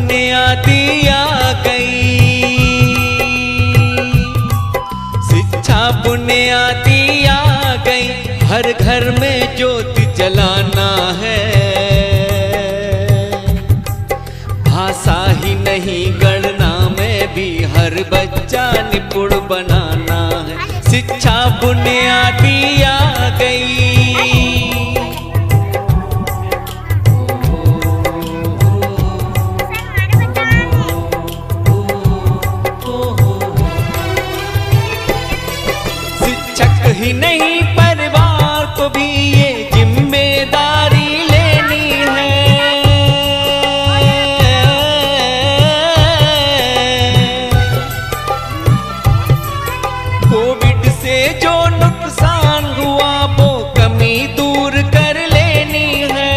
बुनियादी आ गई, शिक्षा बुनियादी आ गई। हर घर में ज्योति जलाना है, भाषा ही नहीं गणना में भी हर बच्चा निपुण बनाना है। शिक्षा बुनियादी आ गई। शिक्षक ही नहीं परिवार को भी ये जिम्मेदारी लेनी है। कोविड से जो नुकसान हुआ वो कमी दूर कर लेनी है।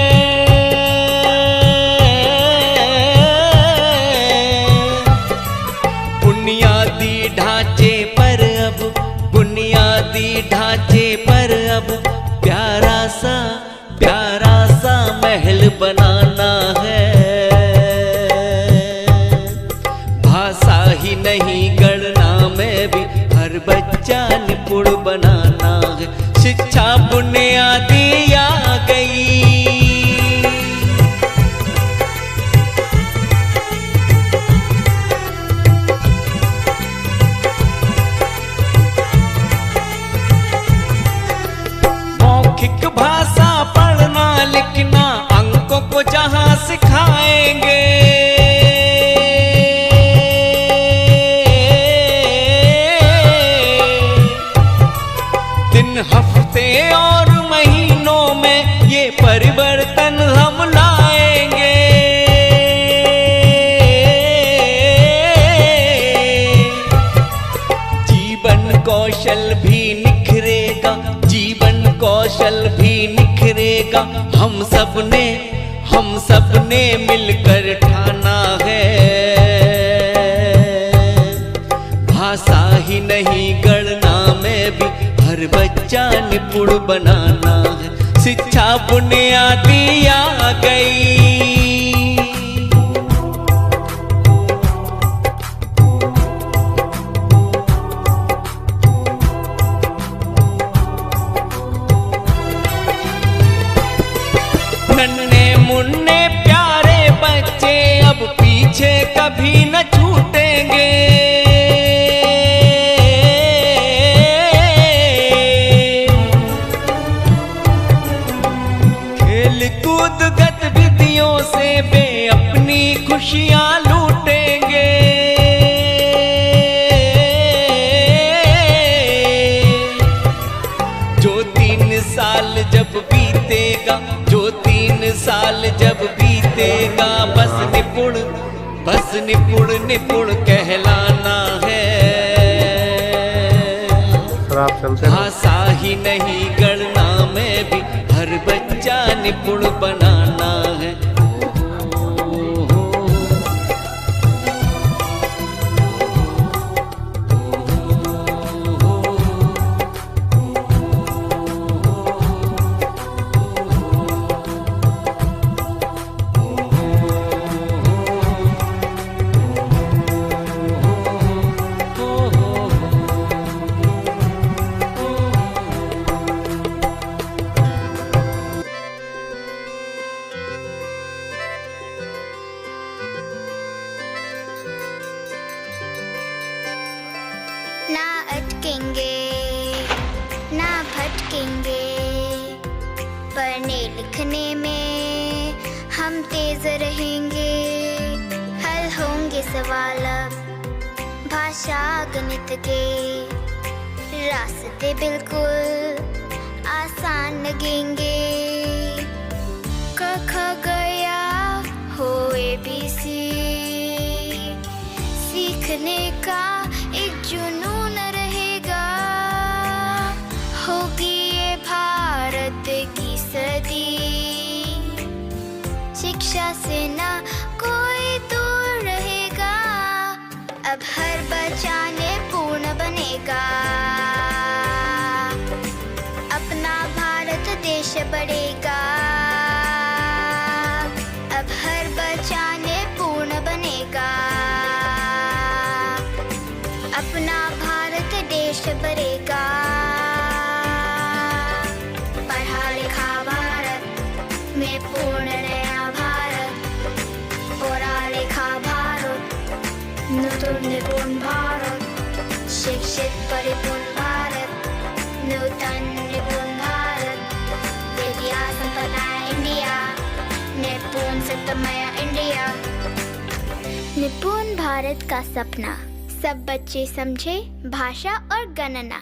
बुनियादी ढांचे पर अब, बुनियादी ढांचे पर अब प्यारा सा महल बनाना है। भाषा ही नहीं गणना में भी हर बच्चा निपुण बनाना है। शिक्षा बुनियादी आ गई। मौखिक भाषा पढ़ना लिखना अंकों को जहां सिखाएंगे, दिन हफ्ते और महीनों में ये परिवर्तन हम लाएंगे। जीवन कौशल भी निखरेगा, जीवन कौशल भी निखरेगा। हम सबने मिलकर ठाना है। भाषा ही नहीं गणना में भी हर बच्चा निपुण बनाना है। शिक्षा बुनियादी आ गई। नन्हे मुन्ने प्यारे बच्चे अब पीछे कभी न छूटेंगे। खेल कूद गतिविधियों से वे अपनी खुशियां लूटेंगे। जो 3 साल जब बीतेगा, जो 3 साल जब बीतेगा, बस निपुण कहलाना है। भाषा ही नहीं गणना में भी हर बच्चा निपुण बनाना है। ना अटकेंगे ना भटकेंगे, पढ़ने लिखने में हम तेज रहेंगे। हल होंगे सवाल अब भाषा गणित के, रास्ते बिल्कुल आसान लगेंगे। क ख गया हो ABC, सीखने का एक जुनून रहेगा। होगी ये भारत की सदी, शिक्षा से ना कोई दूर रहेगा। अब हर बच्चा पूर्ण बनेगा, अपना भारत देश बढ़ेगा। अब हर बच्चा पूर्ण बनेगा। का पढ़ा लिखा भारत में पूर्ण नया भारत, पढ़ा लिखा भारत, नूतन निपुण भारत, शिक्षित परिपूर्ण भारत, नूतन निपुण भारत, विद्या संपन्न इंडिया, निपुण सत्तमय इंडिया। निपुण भारत का सपना, सब बच्चे समझे भाषा और गणना।